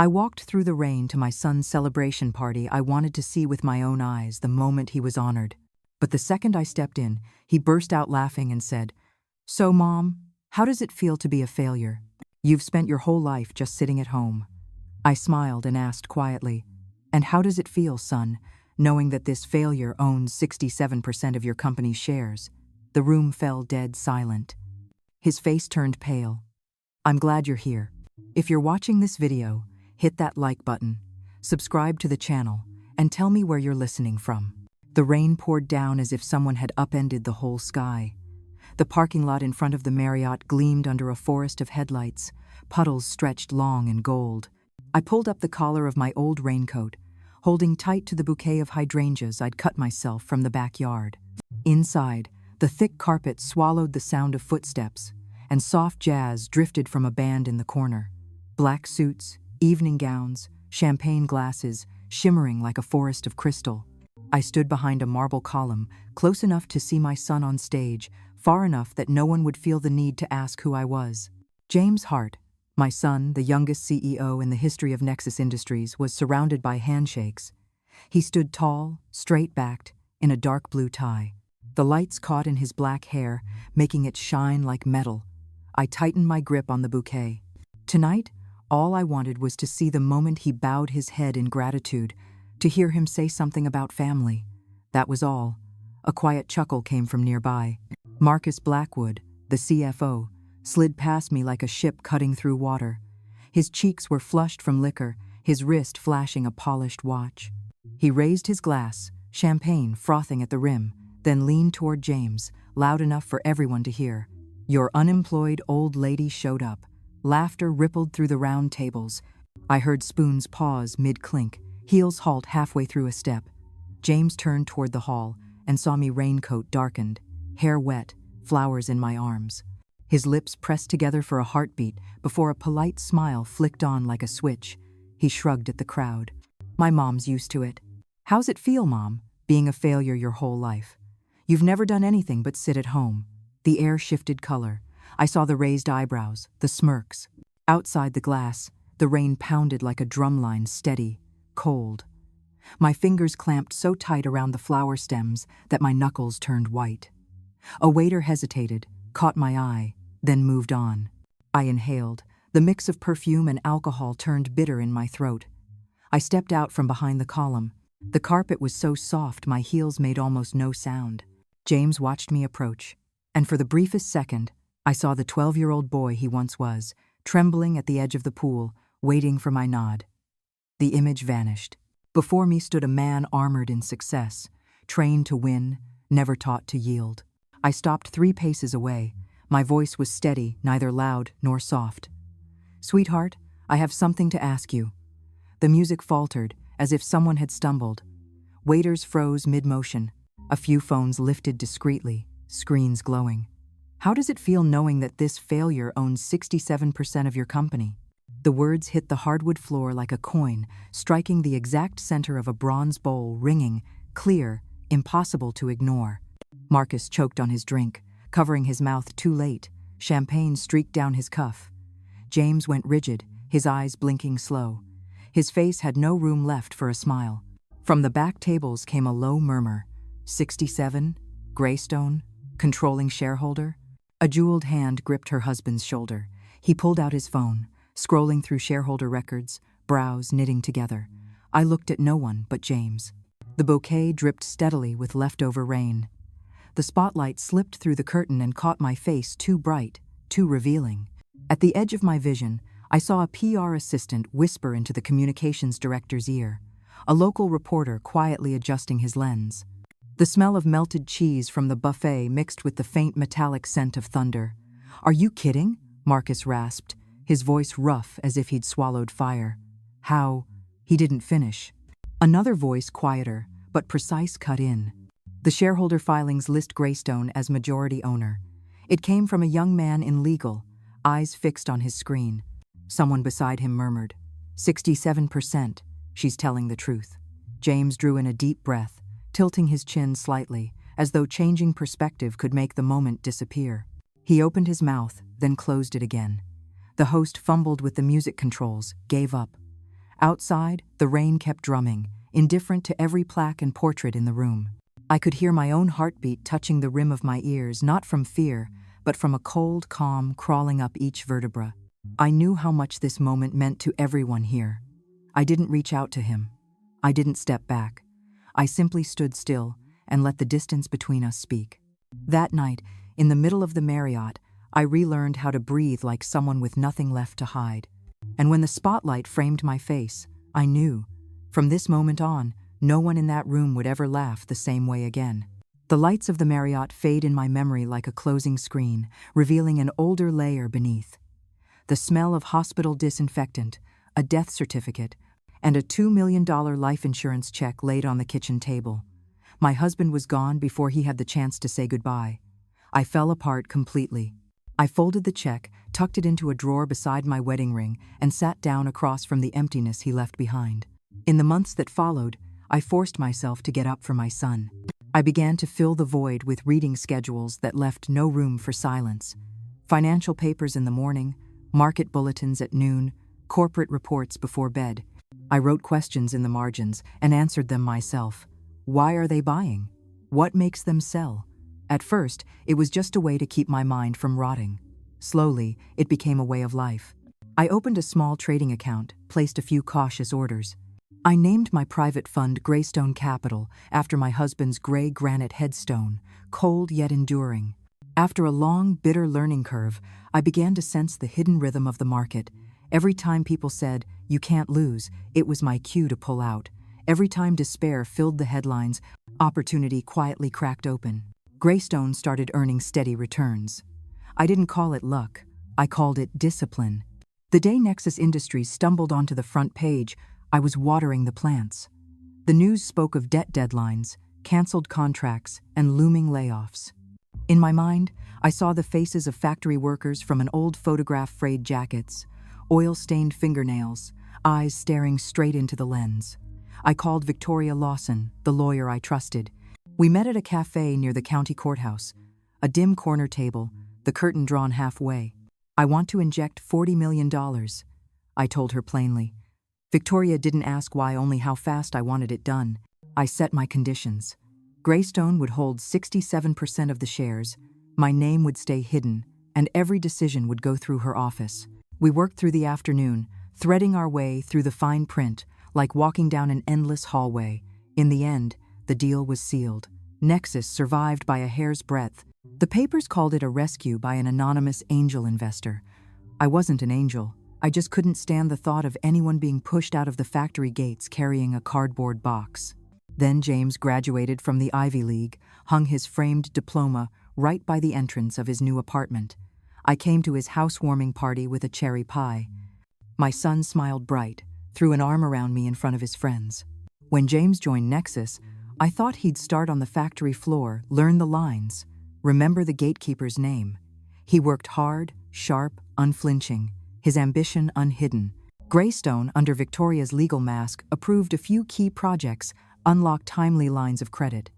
I walked through the rain to my son's celebration party. I wanted to see with my own eyes the moment he was honored. But the second I stepped in, he burst out laughing and said, "So, Mom, how does it feel to be a failure? You've spent your whole life just sitting at home." I smiled and asked quietly, "And how does it feel, son, knowing that this failure owns 67% of your company's shares?" The room fell dead silent. His face turned pale. "I'm glad you're here. If you're watching this video, hit that like button, subscribe to the channel, and tell me where you're listening from." The rain poured down as if someone had upended the whole sky. The parking lot in front of the Marriott gleamed under a forest of headlights, puddles stretched long in gold. I pulled up the collar of my old raincoat, holding tight to the bouquet of hydrangeas I'd cut myself from the backyard. Inside, the thick carpet swallowed the sound of footsteps, and soft jazz drifted from a band in the corner. Black suits, evening gowns, champagne glasses, shimmering like a forest of crystal. I stood behind a marble column, close enough to see my son on stage, far enough that no one would feel the need to ask who I was. James Hart, my son, the youngest CEO in the history of Nexus Industries, was surrounded by handshakes. He stood tall, straight-backed, in a dark blue tie. The lights caught in his black hair, making it shine like metal. I tightened my grip on the bouquet. Tonight, all I wanted was to see the moment he bowed his head in gratitude, to hear him say something about family. That was all. A quiet chuckle came from nearby. Marcus Blackwood, the CFO, slid past me like a ship cutting through water. His cheeks were flushed from liquor, his wrist flashing a polished watch. He raised his glass, champagne frothing at the rim, then leaned toward James, loud enough for everyone to hear. "Your unemployed old lady showed up." Laughter rippled through the round tables. I heard spoons pause mid-clink, heels halt halfway through a step. James turned toward the hall and saw me, raincoat darkened, hair wet, flowers in my arms. His lips pressed together for a heartbeat before a polite smile flicked on like a switch. He shrugged at the crowd. "My mom's used to it." "How's it feel, Mom, being a failure your whole life? You've never done anything but sit at home." The air shifted color. I saw the raised eyebrows, the smirks. Outside the glass, the rain pounded like a drumline, steady, cold. My fingers clamped so tight around the flower stems that my knuckles turned white. A waiter hesitated, caught my eye, then moved on. I inhaled. The mix of perfume and alcohol turned bitter in my throat. I stepped out from behind the column. The carpet was so soft my heels made almost no sound. James watched me approach, and for the briefest second, I saw the 12-year-old boy he once was, trembling at the edge of the pool, waiting for my nod. The image vanished. Before me stood a man armored in success, trained to win, never taught to yield. I stopped 3 paces away. My voice was steady, neither loud nor soft. "Sweetheart, I have something to ask you." The music faltered, as if someone had stumbled. Waiters froze mid-motion. A few phones lifted discreetly, screens glowing. "How does it feel knowing that this failure owns 67% of your company?" The words hit the hardwood floor like a coin, striking the exact center of a bronze bowl, ringing, clear, impossible to ignore. Marcus choked on his drink, covering his mouth too late. Champagne streaked down his cuff. James went rigid, his eyes blinking slow. His face had no room left for a smile. From the back tables came a low murmur. 67? Greystone? Controlling shareholder? A jeweled hand gripped her husband's shoulder. He pulled out his phone, scrolling through shareholder records, brows knitting together. I looked at no one but James. The bouquet dripped steadily with leftover rain. The spotlight slipped through the curtain and caught my face, too bright, too revealing. At the edge of my vision, I saw a PR assistant whisper into the communications director's ear, a local reporter quietly adjusting his lens. The smell of melted cheese from the buffet mixed with the faint metallic scent of thunder. "Are you kidding?" Marcus rasped, his voice rough as if he'd swallowed fire. "How?" He didn't finish. Another voice, quieter, but precise, cut in. The shareholder filings list Greystone as majority owner. It came from a young man in legal, eyes fixed on his screen. Someone beside him murmured, 67%, she's telling the truth. James drew in a deep breath, tilting his chin slightly, as though changing perspective could make the moment disappear. He opened his mouth, then closed it again. The host fumbled with the music controls, gave up. Outside, the rain kept drumming, indifferent to every plaque and portrait in the room. I could hear my own heartbeat touching the rim of my ears, not from fear, but from a cold calm crawling up each vertebra. I knew how much this moment meant to everyone here. I didn't reach out to him. I didn't step back. I simply stood still and let the distance between us speak. That night, in the middle of the Marriott, I relearned how to breathe like someone with nothing left to hide. And when the spotlight framed my face, I knew, from this moment on, no one in that room would ever laugh the same way again. The lights of the Marriott fade in my memory like a closing screen, revealing an older layer beneath. The smell of hospital disinfectant, a death certificate, and a $2 million life insurance check laid on the kitchen table. My husband was gone before he had the chance to say goodbye. I fell apart completely. I folded the check, tucked it into a drawer beside my wedding ring, and sat down across from the emptiness he left behind. In the months that followed, I forced myself to get up for my son. I began to fill the void with reading schedules that left no room for silence. Financial papers in the morning, market bulletins at noon, corporate reports before bed. I wrote questions in the margins and answered them myself. Why are they buying? What makes them sell? At first, it was just a way to keep my mind from rotting. Slowly, it became a way of life. I opened a small trading account, placed a few cautious orders. I named my private fund Greystone Capital after my husband's gray granite headstone, cold yet enduring. After a long, bitter learning curve, I began to sense the hidden rhythm of the market. Every time people said, "You can't lose," it was my cue to pull out. Every time despair filled the headlines, opportunity quietly cracked open. Greystone started earning steady returns. I didn't call it luck. I called it discipline. The day Nexus Industries stumbled onto the front page, I was watering the plants. The news spoke of debt deadlines, canceled contracts, and looming layoffs. In my mind, I saw the faces of factory workers from an old photograph frayed jackets, oil-stained fingernails, eyes staring straight into the lens. I called Victoria Lawson, the lawyer I trusted. We met at a cafe near the county courthouse, a dim corner table, the curtain drawn halfway. "I want to inject $40 million, I told her plainly. Victoria didn't ask why, only how fast I wanted it done. I set my conditions. Greystone would hold 67% of the shares, my name would stay hidden, and every decision would go through her office. We worked through the afternoon, threading our way through the fine print, like walking down an endless hallway. In the end, the deal was sealed. Nexus survived by a hair's breadth. The papers called it a rescue by an anonymous angel investor. I wasn't an angel. I just couldn't stand the thought of anyone being pushed out of the factory gates carrying a cardboard box. Then James graduated from the Ivy League, hung his framed diploma right by the entrance of his new apartment. I came to his housewarming party with a cherry pie. My son smiled bright, threw an arm around me in front of his friends. When James joined Nexus, I thought he'd start on the factory floor, learn the lines, remember the gatekeeper's name. He worked hard, sharp, unflinching, his ambition unhidden. Greystone, under Victoria's legal mask, approved a few key projects, unlocked timely lines of credit.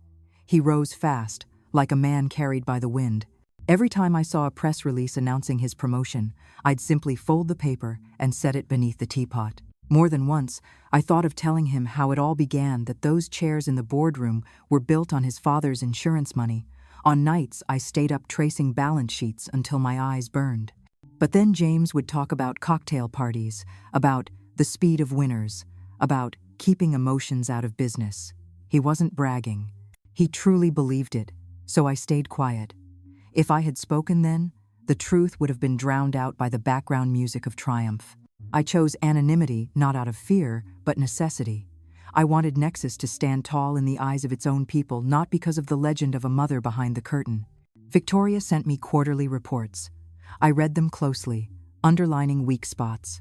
He rose fast, like a man carried by the wind. Every time I saw a press release announcing his promotion, I'd simply fold the paper and set it beneath the teapot. More than once, I thought of telling him how it all began, that those chairs in the boardroom were built on his father's insurance money. On nights, I stayed up tracing balance sheets until my eyes burned. But then James would talk about cocktail parties, about the speed of winners, about keeping emotions out of business. He wasn't bragging. He truly believed it, so I stayed quiet. If I had spoken then, the truth would have been drowned out by the background music of triumph. I chose anonymity not out of fear, but necessity. I wanted Nexus to stand tall in the eyes of its own people, not because of the legend of a mother behind the curtain. Victoria sent me quarterly reports. I read them closely, underlining weak spots.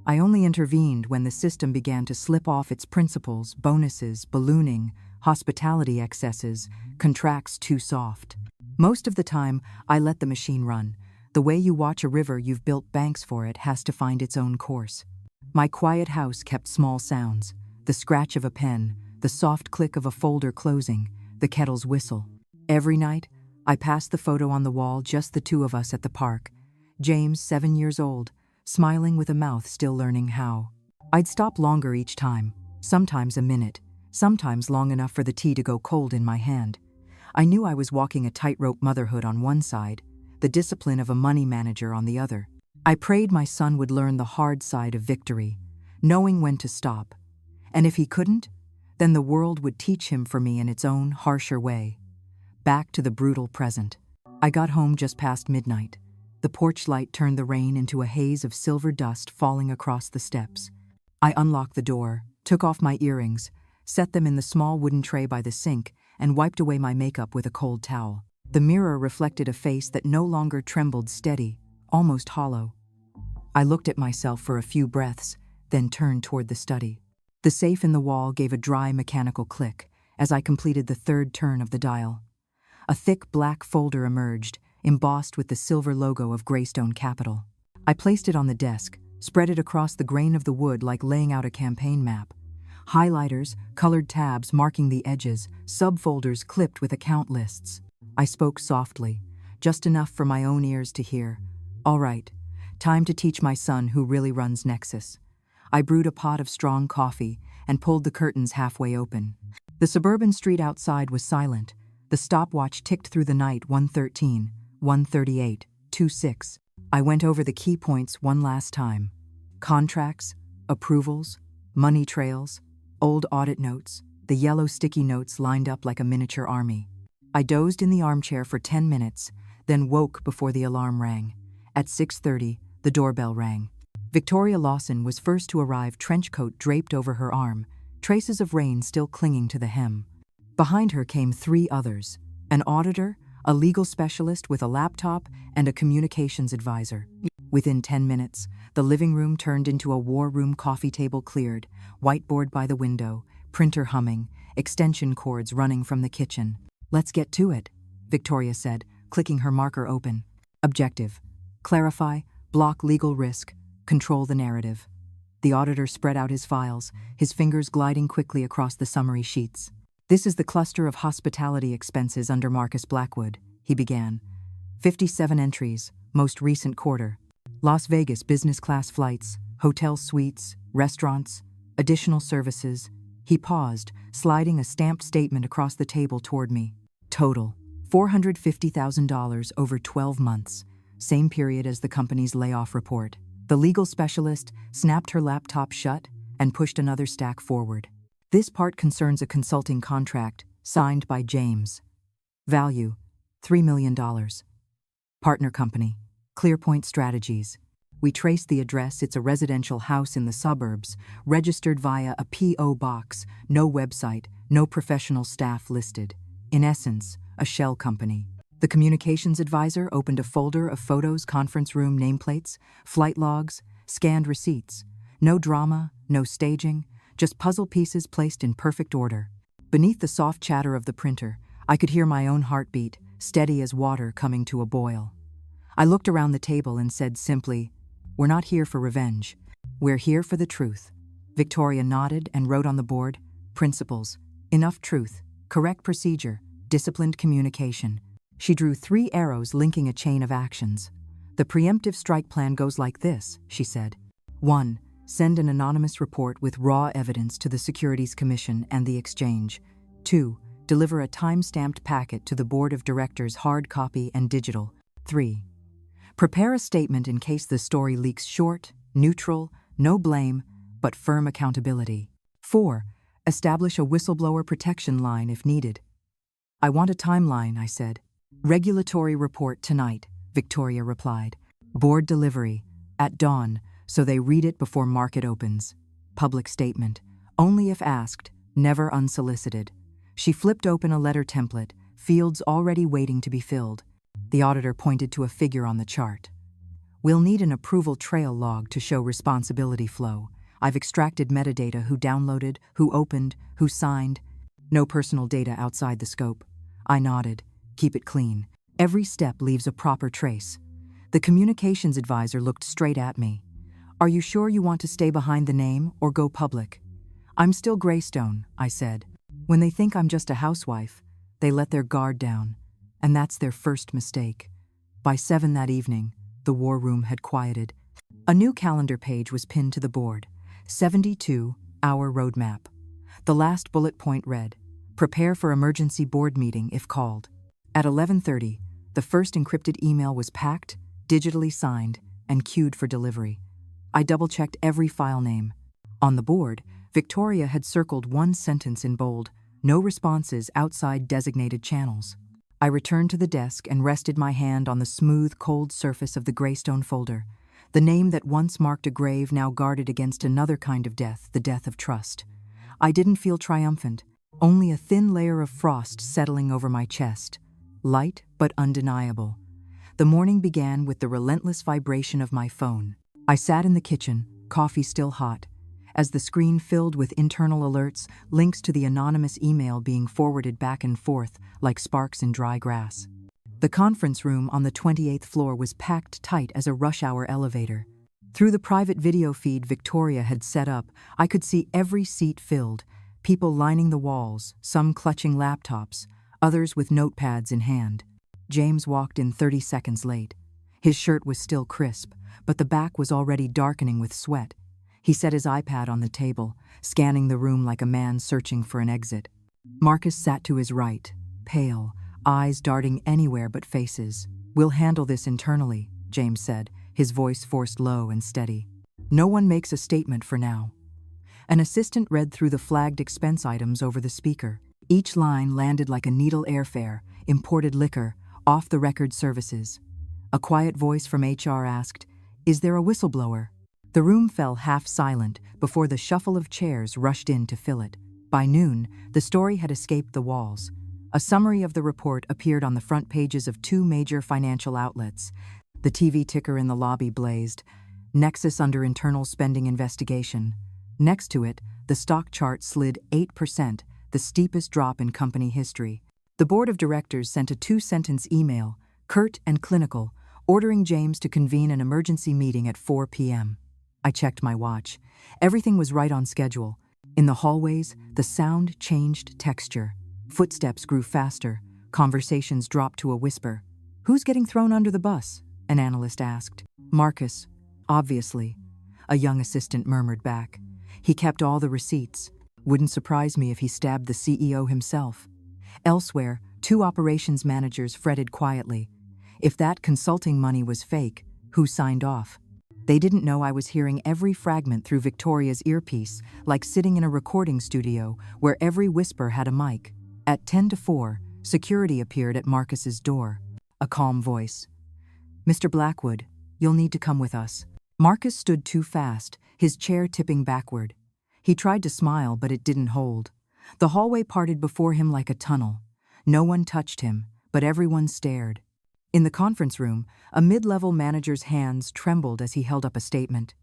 I only intervened when the system began to slip off its principles: bonuses, ballooning, hospitality excesses, contracts too soft. Most of the time, I let the machine run. The way you watch a river you've built banks for it has to find its own course. My quiet house kept small sounds: the scratch of a pen, the soft click of a folder closing, the kettle's whistle. Every night, I passed the photo on the wall, just the two of us at the park. James, 7 years old, smiling with a mouth still learning how. I'd stop longer each time, sometimes a minute, sometimes long enough for the tea to go cold in my hand. I knew I was walking a tightrope motherhood on one side, the discipline of a money manager on the other. I prayed my son would learn the hard side of victory, knowing when to stop. And if he couldn't, then the world would teach him for me in its own harsher way. Back to the brutal present. I got home just past midnight. The porch light turned the rain into a haze of silver dust falling across the steps. I unlocked the door, took off my earrings, set them in the small wooden tray by the sink, and wiped away my makeup with a cold towel. The mirror reflected a face that no longer trembled steady, almost hollow. I looked at myself for a few breaths, then turned toward the study. The safe in the wall gave a dry mechanical click as I completed the third turn of the dial. A thick black folder emerged, embossed with the silver logo of Greystone Capital. I placed it on the desk, spread it across the grain of the wood like laying out a campaign map. Highlighters, colored tabs marking the edges, subfolders clipped with account lists. I spoke softly, just enough for my own ears to hear. All right, time to teach my son who really runs Nexus. I brewed a pot of strong coffee and pulled the curtains halfway open. The suburban street outside was silent. The stopwatch ticked through the night, 1:13, 1:38, 2:06. I went over the key points one last time. Contracts, approvals, money trails, old audit notes, the yellow sticky notes lined up like a miniature army. I dozed in the armchair for 10 minutes, then woke before the alarm rang. At 6:30, the doorbell rang. Victoria Lawson was first to arrive, trenchcoat draped over her arm, traces of rain still clinging to the hem. Behind her came 3 others, an auditor, a legal specialist with a laptop, and a communications advisor. Within 10 minutes, the living room turned into a war room, coffee table cleared, whiteboard by the window, printer humming, extension cords running from the kitchen. "Let's get to it," Victoria said, clicking her marker open. Objective: clarify, block legal risk, control the narrative. The auditor spread out his files, his fingers gliding quickly across the summary sheets. "This is the cluster of hospitality expenses under Marcus Blackwood," he began. 57 entries, most recent quarter. Las Vegas business class flights, hotel suites, restaurants, additional services. He paused, sliding a stamped statement across the table toward me. Total: $450,000 over 12 months, same period as the company's layoff report. The legal specialist snapped her laptop shut and pushed another stack forward. "This part concerns a consulting contract signed by James. Value: $3 million. Partner company: ClearPoint Strategies. We traced the address. It's a residential house in the suburbs, registered via a P.O. box, no website, no professional staff listed. In essence, a shell company." The communications advisor opened a folder of photos, conference room nameplates, flight logs, scanned receipts. No drama, no staging, just puzzle pieces placed in perfect order. Beneath the soft chatter of the printer, I could hear my own heartbeat, steady as water coming to a boil. I looked around the table and said simply, "We're not here for revenge. We're here for the truth." Victoria nodded and wrote on the board, "Principles: enough truth, correct procedure, disciplined communication." She drew 3 arrows linking a chain of actions. "The preemptive strike plan goes like this," she said. 1. Send an anonymous report with raw evidence to the Securities Commission and the exchange. 2. Deliver a time-stamped packet to the board of directors, hard copy and digital. 3. Prepare a statement in case the story leaks, short, neutral, no blame, but firm accountability. 4. Establish a whistleblower protection line if needed. "I want a timeline," I said. "Regulatory report tonight," Victoria replied. "Board delivery at dawn, so they read it before market opens. Public statement, only if asked, never unsolicited." She flipped open a letter template, fields already waiting to be filled. The auditor pointed to a figure on the chart. "We'll need an approval trail log to show responsibility flow. I've extracted metadata: who downloaded, who opened, who signed. No personal data outside the scope." I nodded. "Keep it clean. Every step leaves a proper trace." The communications advisor looked straight at me. "Are you sure you want to stay behind the name or go public?" "I'm still Greystone," I said. "When they think I'm just a housewife, they let their guard down, and that's their first mistake." By 7 that evening, the war room had quieted. A new calendar page was pinned to the board. 72-hour roadmap. The last bullet point read, "Prepare for emergency board meeting if called." At 11:30, the first encrypted email was packed, digitally signed, and queued for delivery. I double-checked every file name. On the board, Victoria had circled one sentence in bold, "No responses outside designated channels." I returned to the desk and rested my hand on the smooth, cold surface of the graystone folder. The name that once marked a grave now guarded against another kind of death, the death of trust. I didn't feel triumphant, only a thin layer of frost settling over my chest. Light but undeniable. The morning began with the relentless vibration of my phone. I sat in the kitchen, coffee still hot, as the screen filled with internal alerts, links to the anonymous email being forwarded back and forth like sparks in dry grass. The conference room on the 28th floor was packed tight as a rush-hour elevator. Through the private video feed Victoria had set up, I could see every seat filled, people lining the walls, some clutching laptops, others with notepads in hand. James walked in 30 seconds late. His shirt was still crisp, but the back was already darkening with sweat. He set his iPad on the table, scanning the room like a man searching for an exit. Marcus sat to his right, pale, eyes darting anywhere but faces. "We'll handle this internally," James said, his voice forced low and steady. "No one makes a statement for now." An assistant read through the flagged expense items over the speaker. Each line landed like a needle airfare, imported liquor, off-the-record services. A quiet voice from HR asked, "Is there a whistleblower?" The room fell half silent before the shuffle of chairs rushed in to fill it. By noon, the story had escaped the walls. A summary of the report appeared on the front pages of 2 major financial outlets. The TV ticker in the lobby blazed, "Nexus under internal spending investigation." Next to it, the stock chart slid 8%, the steepest drop in company history. The board of directors sent a 2-sentence email, curt and clinical, ordering James to convene an emergency meeting at 4 p.m. I checked my watch. Everything was right on schedule. In the hallways, the sound changed texture. Footsteps grew faster. Conversations dropped to a whisper. "Who's getting thrown under the bus?" an analyst asked. "Marcus, obviously," a young assistant murmured back. "He kept all the receipts. Wouldn't surprise me if he stabbed the CEO himself." Elsewhere, 2 operations managers fretted quietly. If that consulting money was fake, who signed off? They didn't know I was hearing every fragment through Victoria's earpiece, like sitting in a recording studio where every whisper had a mic. At 10 to 4, security appeared at Marcus's door. A calm voice. "Mr. Blackwood, you'll need to come with us." Marcus stood too fast, his chair tipping backward. He tried to smile, but it didn't hold. The hallway parted before him like a tunnel. No one touched him, but everyone stared. In the conference room, a mid-level manager's hands trembled as he held up a statement.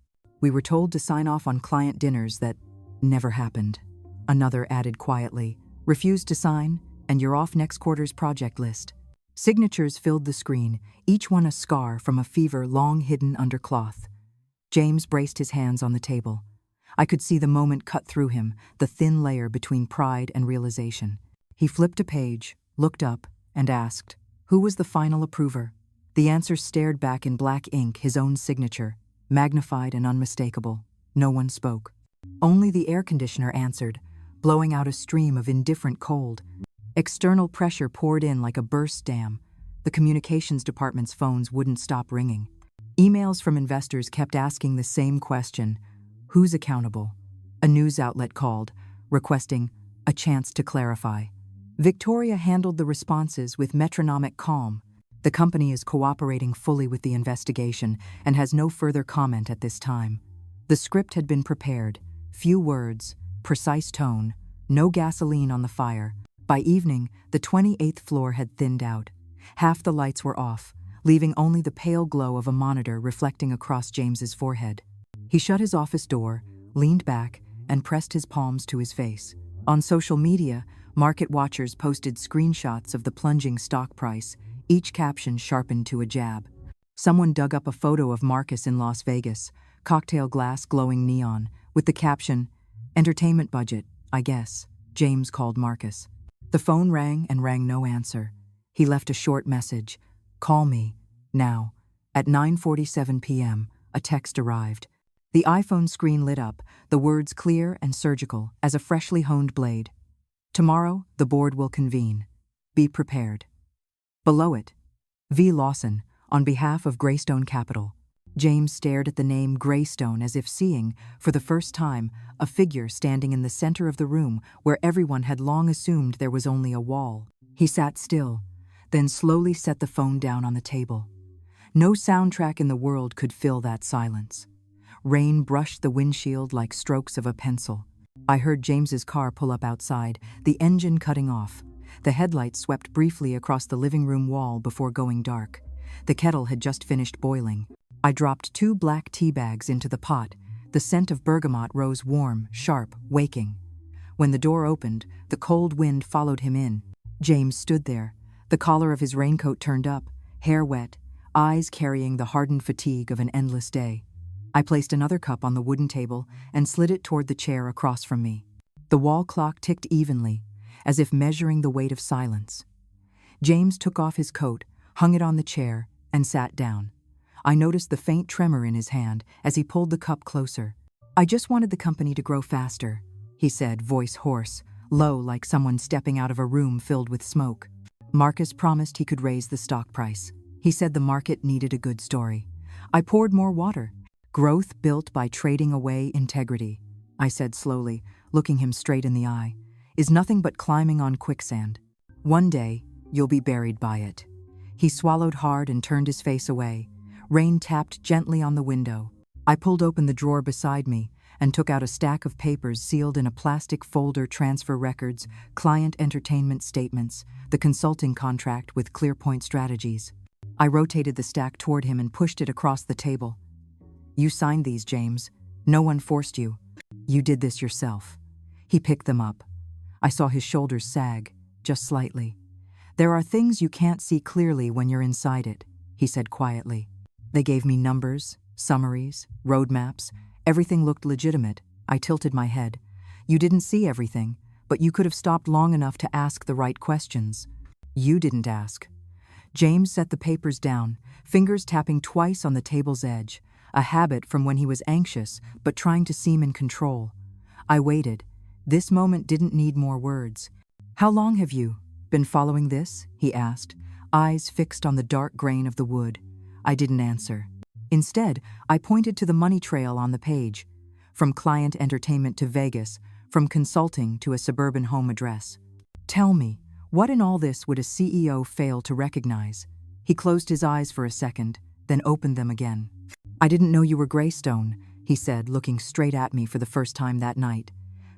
"We were told to sign off on client dinners that never happened." Another added quietly, "Refused to sign, and you're off next quarter's project list." Signatures filled the screen, each one a scar from a fever long hidden under cloth. James braced his hands on the table. I could see the moment cut through him, the thin layer between pride and realization. He flipped a page, looked up, and asked, "Who was the final approver?" The answer stared back in black ink, his own signature, magnified and unmistakable. No one spoke. Only the air conditioner answered, blowing out a stream of indifferent cold. External pressure poured in like a burst dam. The communications department's phones wouldn't stop ringing. Emails from investors kept asking the same question, "Who's accountable?" A news outlet called, requesting a chance to clarify. Victoria handled the responses with metronomic calm. "The company is cooperating fully with the investigation and has no further comment at this time." The script had been prepared. Few words, precise tone, no gasoline on the fire. By evening, the 28th floor had thinned out. Half the lights were off, leaving only the pale glow of a monitor reflecting across James's forehead. He shut his office door, leaned back, and pressed his palms to his face. On social media, market watchers posted screenshots of the plunging stock price, each caption sharpened to a jab. Someone dug up a photo of Marcus in Las Vegas, cocktail glass glowing neon, with the caption, "Entertainment budget, I guess." James called Marcus. The phone rang and rang no answer. He left a short message, "Call me, now." At 9:47 p.m., a text arrived. The iPhone screen lit up, the words clear and surgical as a freshly honed blade. Tomorrow, the board will convene. Be prepared. Below it, V. Lawson, on behalf of Greystone Capital. James stared at the name Greystone as if seeing, for the first time, a figure standing in the center of the room where everyone had long assumed there was only a wall. He sat still, then slowly set the phone down on the table. No soundtrack in the world could fill that silence. Rain brushed the windshield like strokes of a pencil. I heard James's car pull up outside, the engine cutting off. The headlights swept briefly across the living room wall before going dark. The kettle had just finished boiling. I dropped 2 black tea bags into the pot. The scent of bergamot rose warm, sharp, waking. When the door opened, the cold wind followed him in. James stood there, the collar of his raincoat turned up, hair wet, eyes carrying the hardened fatigue of an endless day. I placed another cup on the wooden table and slid it toward the chair across from me. The wall clock ticked evenly, as if measuring the weight of silence. James took off his coat, hung it on the chair, and sat down. I noticed the faint tremor in his hand as he pulled the cup closer. "I just wanted the company to grow faster," he said, voice hoarse, low like someone stepping out of a room filled with smoke. "Marcus promised he could raise the stock price. He said the market needed a good story. I poured more water. Growth built by trading away integrity," I said slowly, looking him straight in the eye, "is nothing but climbing on quicksand. One day, you'll be buried by it." He swallowed hard and turned his face away. Rain tapped gently on the window. I pulled open the drawer beside me and took out a stack of papers sealed in a plastic folder: transfer records, client entertainment statements, the consulting contract with ClearPoint Strategies. I rotated the stack toward him and pushed it across the table. "You signed these, James. No one forced you. You did this yourself." He picked them up. I saw his shoulders sag, just slightly. "There are things you can't see clearly when you're inside it," he said quietly. "They gave me numbers, summaries, roadmaps. Everything looked legitimate." I tilted my head. "You didn't see everything, but you could have stopped long enough to ask the right questions. You didn't ask." James set the papers down, fingers tapping twice on the table's edge, a habit from when he was anxious but trying to seem in control. I waited. This moment didn't need more words. "How long have you been following this?" he asked, eyes fixed on the dark grain of the wood. I didn't answer. Instead, I pointed to the money trail on the page. From client entertainment to Vegas, from consulting to a suburban home address. "Tell me, what in all this would a CEO fail to recognize?" He closed his eyes for a second, then opened them again. "I didn't know you were Greystone," he said, looking straight at me for the first time that night.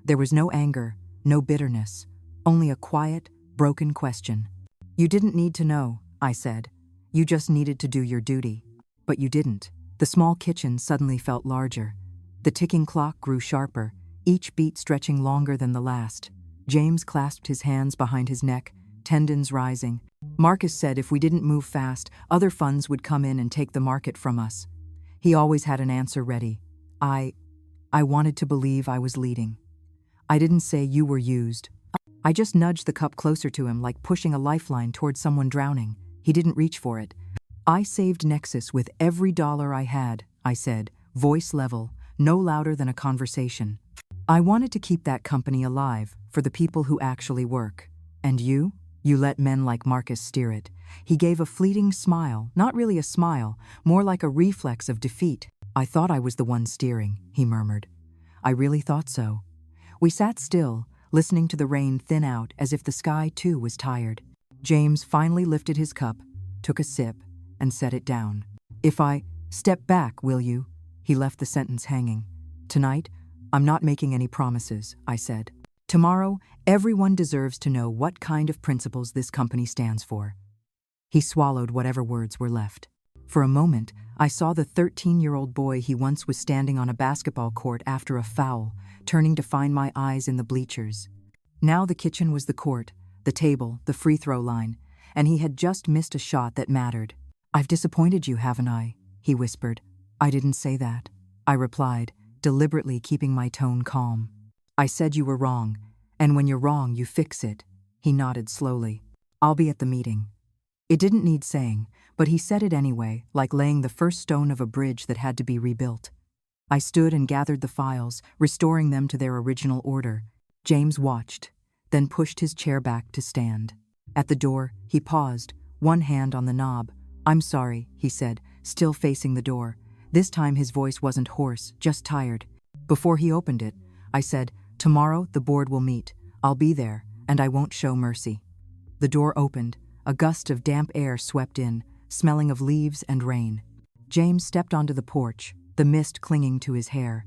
There was no anger, no bitterness, only a quiet, broken question. "You didn't need to know," I said. "You just needed to do your duty." But you didn't. The small kitchen suddenly felt larger. The ticking clock grew sharper, each beat stretching longer than the last. James clasped his hands behind his neck, tendons rising. "Marcus said if we didn't move fast, other funds would come in and take the market from us. He always had an answer ready. I wanted to believe I was leading. I didn't say you were used. I just nudged the cup closer to him like pushing a lifeline toward someone drowning. He didn't reach for it. I saved Nexus with every dollar I had," I said, voice level, no louder than a conversation. "I wanted to keep that company alive for the people who actually work. And you? You let men like Marcus steer it." He gave a fleeting smile, not really a smile, more like a reflex of defeat. "I thought I was the one steering," he murmured. "I really thought so." We sat still, listening to the rain thin out as if the sky too was tired. James finally lifted his cup, took a sip, and set it down. "If I step back, will you?" He left the sentence hanging. "Tonight, I'm not making any promises," I said. "Tomorrow, everyone deserves to know what kind of principles this company stands for." He swallowed whatever words were left. For a moment, I saw the 13-year-old boy he once was standing on a basketball court after a foul, turning to find my eyes in the bleachers. Now the kitchen was the court, the table, the free throw line, and he had just missed a shot that mattered. "I've disappointed you, haven't I?" he whispered. "I didn't say that," I replied, deliberately keeping my tone calm. "I said you were wrong, and when you're wrong, you fix it." He nodded slowly. "I'll be at the meeting." It didn't need saying, but he said it anyway, like laying the first stone of a bridge that had to be rebuilt. I stood and gathered the files, restoring them to their original order. James watched, then pushed his chair back to stand. At the door, he paused, one hand on the knob. "I'm sorry," he said, still facing the door. This time his voice wasn't hoarse, just tired. Before he opened it, I said, "Tomorrow the board will meet. I'll be there, and I won't show mercy." The door opened. A gust of damp air swept in, smelling of leaves and rain. James stepped onto the porch, the mist clinging to his hair.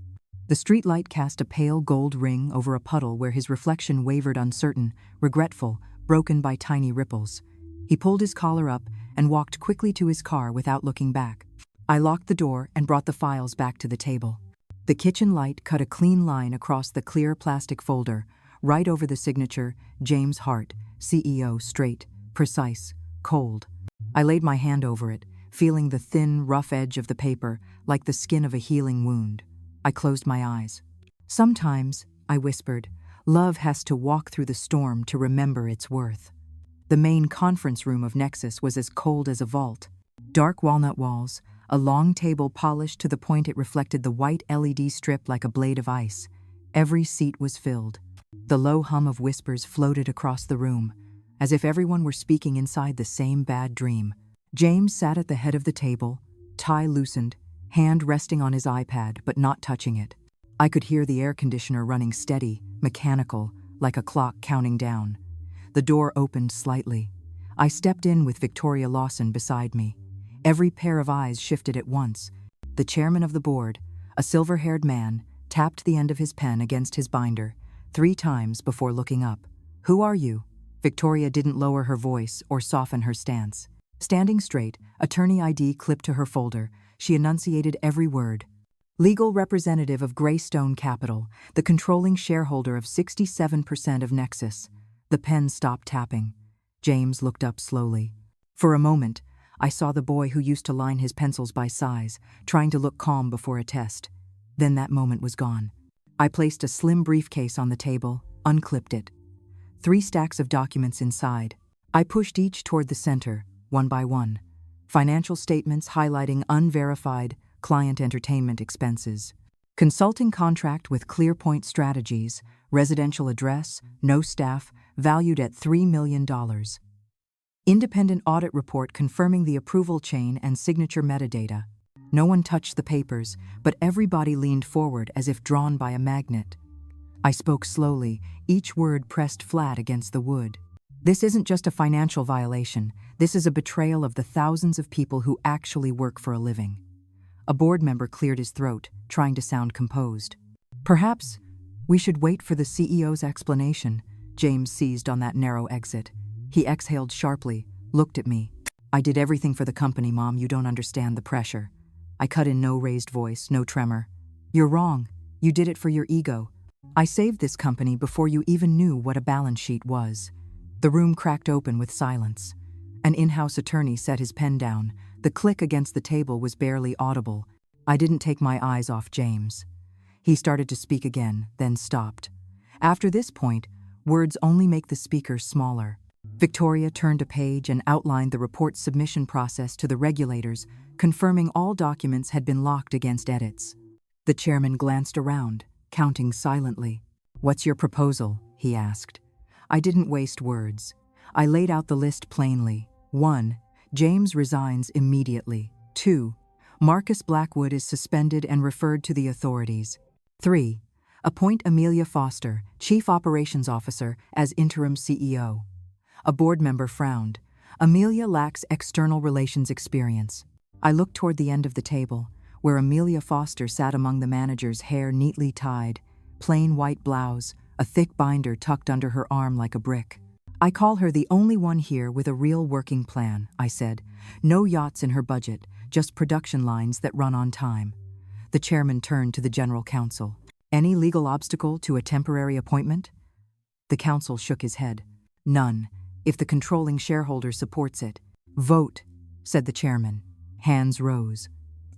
The streetlight cast a pale gold ring over a puddle where his reflection wavered uncertain, regretful, broken by tiny ripples. He pulled his collar up and walked quickly to his car without looking back. I locked the door and brought the files back to the table. The kitchen light cut a clean line across the clear plastic folder, right over the signature, James Hart, CEO, straight, precise, cold. I laid my hand over it, feeling the thin, rough edge of the paper, like the skin of a healing wound. I closed my eyes. "Sometimes," I whispered, "love has to walk through the storm to remember its worth." The main conference room of Nexus was as cold as a vault. Dark walnut walls, a long table polished to the point it reflected the white LED strip like a blade of ice. Every seat was filled. The low hum of whispers floated across the room, as if everyone were speaking inside the same bad dream. James sat at the head of the table, tie loosened, hand resting on his iPad but not touching it. I could hear the air conditioner running steady, mechanical, like a clock counting down. The door opened slightly. I stepped in with Victoria Lawson beside me. Every pair of eyes shifted at once. The chairman of the board, a silver-haired man, tapped the end of his pen against his binder 3 times before looking up. "Who are you?" Victoria didn't lower her voice or soften her stance. Standing straight, attorney ID clipped to her folder, she enunciated every word. "Legal representative of Greystone Capital, the controlling shareholder of 67% of Nexus." The pen stopped tapping. James looked up slowly. For a moment, I saw the boy who used to line his pencils by size, trying to look calm before a test. Then that moment was gone. I placed a slim briefcase on the table, unclipped it. 3 stacks of documents inside. I pushed each toward the center, one by one. Financial statements highlighting unverified client entertainment expenses. Consulting contract with ClearPoint Strategies, residential address, no staff, valued at $3 million. Independent audit report confirming the approval chain and signature metadata. No one touched the papers, but everybody leaned forward as if drawn by a magnet. I spoke slowly, each word pressed flat against the wood. "This isn't just a financial violation. This is a betrayal of the thousands of people who actually work for a living." A board member cleared his throat, trying to sound composed. "Perhaps we should wait for the CEO's explanation." James seized on that narrow exit. He exhaled sharply, looked at me. "I did everything for the company, Mom. You don't understand the pressure." I cut in no raised voice, no tremor. "You're wrong. You did it for your ego. I saved this company before you even knew what a balance sheet was." The room cracked open with silence. An in-house attorney set his pen down. The click against the table was barely audible. I didn't take my eyes off James. He started to speak again, then stopped. After this point, words only make the speaker smaller. Victoria turned a page and outlined the report submission process to the regulators, confirming all documents had been locked against edits. The chairman glanced around, counting silently. "What's your proposal?" he asked. I didn't waste words. I laid out the list plainly. 1. James resigns immediately. 2. Marcus Blackwood is suspended and referred to the authorities. 3. Appoint Amelia Foster, Chief Operations Officer, as interim CEO. A board member frowned. Amelia lacks external relations experience. I looked toward the end of the table, where Amelia Foster sat among the managers, hair neatly tied, plain white blouse, a thick binder tucked under her arm like a brick. "I call her the only one here with a real working plan," I said. "No yachts in her budget, just production lines that run on time." The chairman turned to the general counsel. "Any legal obstacle to a temporary appointment?" The counsel shook his head. "None, if the controlling shareholder supports it." "Vote," said the chairman. Hands rose.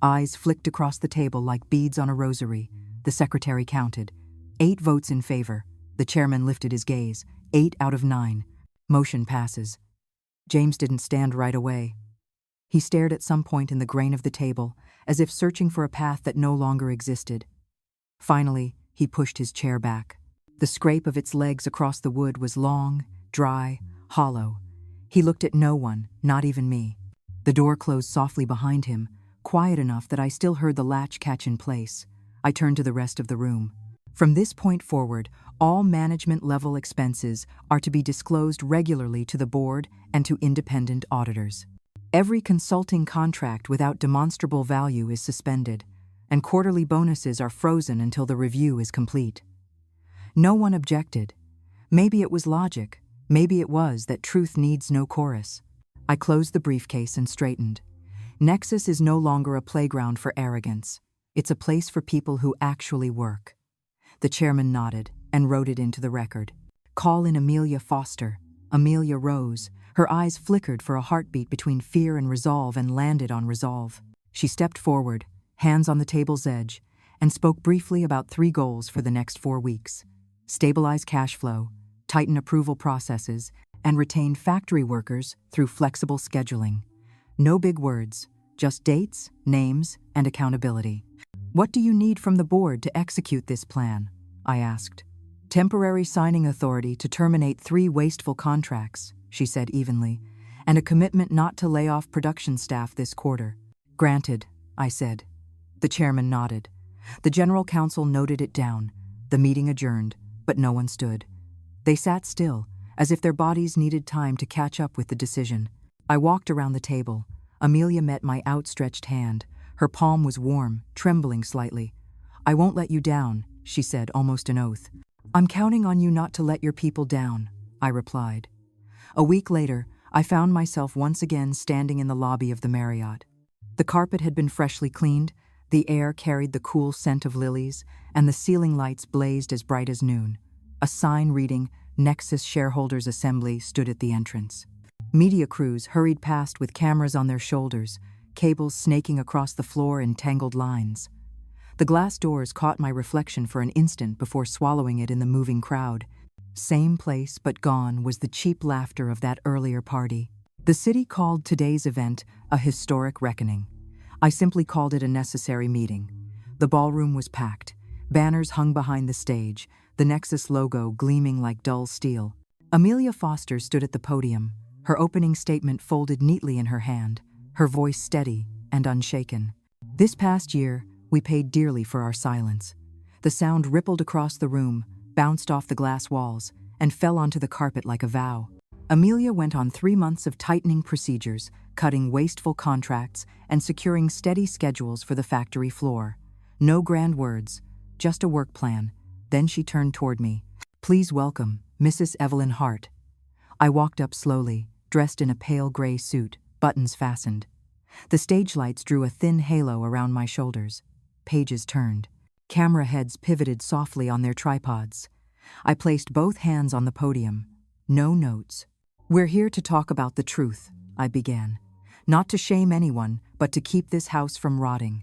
Eyes flicked across the table like beads on a rosary. The secretary counted. 8 votes in favor. The chairman lifted his gaze. 8 out of 9. Motion passes. James didn't stand right away. He stared at some point in the grain of the table, as if searching for a path that no longer existed. Finally, he pushed his chair back. The scrape of its legs across the wood was long, dry, hollow. He looked at no one, not even me. The door closed softly behind him, quiet enough that I still heard the latch catch in place. I turned to the rest of the room. From this point forward, all management-level expenses are to be disclosed regularly to the board and to independent auditors. Every consulting contract without demonstrable value is suspended, and quarterly bonuses are frozen until the review is complete. No one objected. Maybe it was logic. Maybe it was that truth needs no chorus. I closed the briefcase and straightened. Nexus is no longer a playground for arrogance. It's a place for people who actually work. The chairman nodded and wrote it into the record. Call in Amelia Foster. Amelia rose. Her eyes flickered for a heartbeat between fear and resolve and landed on resolve. She stepped forward, hands on the table's edge, and spoke briefly about 3 goals for the next 4 weeks. Stabilize cash flow, tighten approval processes, and retain factory workers through flexible scheduling. No big words, just dates, names, and accountability. What do you need from the board to execute this plan? I asked. Temporary signing authority to terminate 3 wasteful contracts, she said evenly, and a commitment not to lay off production staff this quarter. Granted, I said. The chairman nodded. The general counsel noted it down. The meeting adjourned, but no one stood. They sat still, as if their bodies needed time to catch up with the decision. I walked around the table. Amelia met my outstretched hand. Her palm was warm, trembling slightly. I won't let you down, she said, almost an oath. I'm counting on you not to let your people down, I replied. A week later, I found myself once again standing in the lobby of the Marriott. The carpet had been freshly cleaned, the air carried the cool scent of lilies, and the ceiling lights blazed as bright as noon. A sign reading, Nexus Shareholders Assembly, stood at the entrance. Media crews hurried past with cameras on their shoulders, cables snaking across the floor in tangled lines. The glass doors caught my reflection for an instant before swallowing it in the moving crowd. Same place but gone was the cheap laughter of that earlier party. The city called today's event a historic reckoning. I simply called it a necessary meeting. The ballroom was packed. Banners hung behind the stage, the Nexus logo gleaming like dull steel. Amelia Foster stood at the podium, her opening statement folded neatly in her hand, her voice steady and unshaken. This past year, we paid dearly for our silence. The sound rippled across the room, bounced off the glass walls, and fell onto the carpet like a vow. Amelia went on 3 months of tightening procedures, cutting wasteful contracts, and securing steady schedules for the factory floor. No grand words, just a work plan. Then she turned toward me. Please welcome, Mrs. Evelyn Hart. I walked up slowly, dressed in a pale gray suit, buttons fastened. The stage lights drew a thin halo around my shoulders. Pages turned. Camera heads pivoted softly on their tripods. I placed both hands on the podium. No notes. We're here to talk about the truth, I began. Not to shame anyone, but to keep this house from rotting.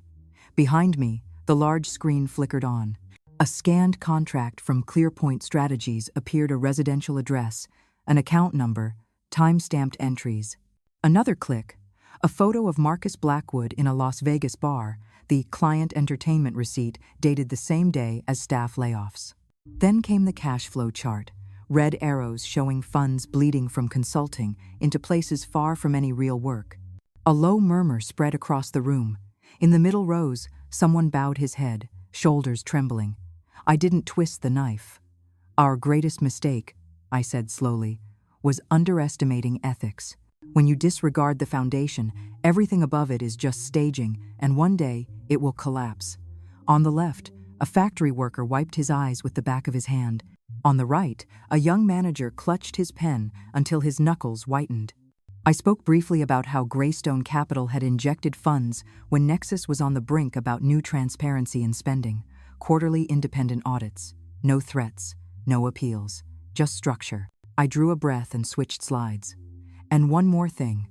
Behind me, the large screen flickered on. A scanned contract from ClearPoint Strategies appeared, a residential address, an account number, time-stamped entries. Another click, a photo of Marcus Blackwood in a Las Vegas bar, the client entertainment receipt dated the same day as staff layoffs. Then came the cash flow chart, red arrows showing funds bleeding from consulting into places far from any real work. A low murmur spread across the room. In the middle rows, someone bowed his head, shoulders trembling. I didn't twist the knife. Our greatest mistake, I said slowly, was underestimating ethics. When you disregard the foundation, everything above it is just staging, and one day it will collapse. On the left, a factory worker wiped his eyes with the back of his hand. On the right, a young manager clutched his pen until his knuckles whitened. I spoke briefly about how Greystone Capital had injected funds when Nexus was on the brink about new transparency in spending, quarterly independent audits, no threats, no appeals, just structure. I drew a breath and switched slides. And one more thing.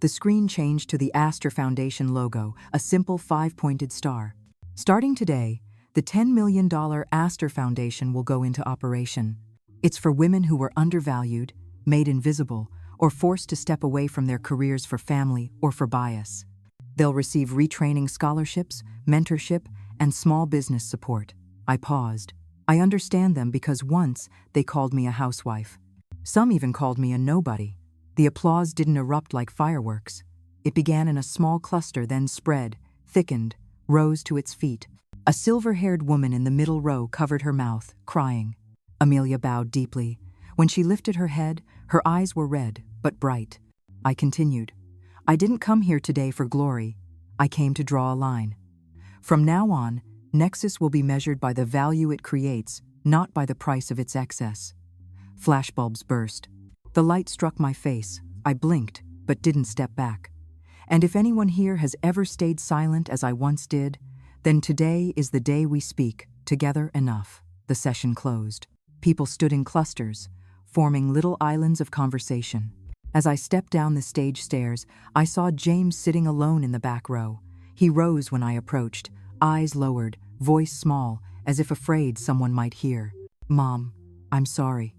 The screen changed to the Astor Foundation logo, a simple 5-pointed star. Starting today, the $10 million Astor Foundation will go into operation. It's for women who were undervalued, made invisible, or forced to step away from their careers for family or for bias. They'll receive retraining scholarships, mentorship, and small business support. I paused. I understand them because once they called me a housewife. Some even called me a nobody. The applause didn't erupt like fireworks. It began in a small cluster, then spread, thickened, rose to its feet. A silver-haired woman in the middle row covered her mouth, crying. Amelia bowed deeply. When she lifted her head, her eyes were red, but bright. I continued. I didn't come here today for glory. I came to draw a line. From now on, Nexus will be measured by the value it creates, not by the price of its excess. Flashbulbs burst. The light struck my face. I blinked, but didn't step back. And if anyone here has ever stayed silent as I once did, then today is the day we speak, together enough. The session closed. People stood in clusters, forming little islands of conversation. As I stepped down the stage stairs, I saw James sitting alone in the back row. He rose when I approached, eyes lowered, voice small, as if afraid someone might hear. Mom, I'm sorry.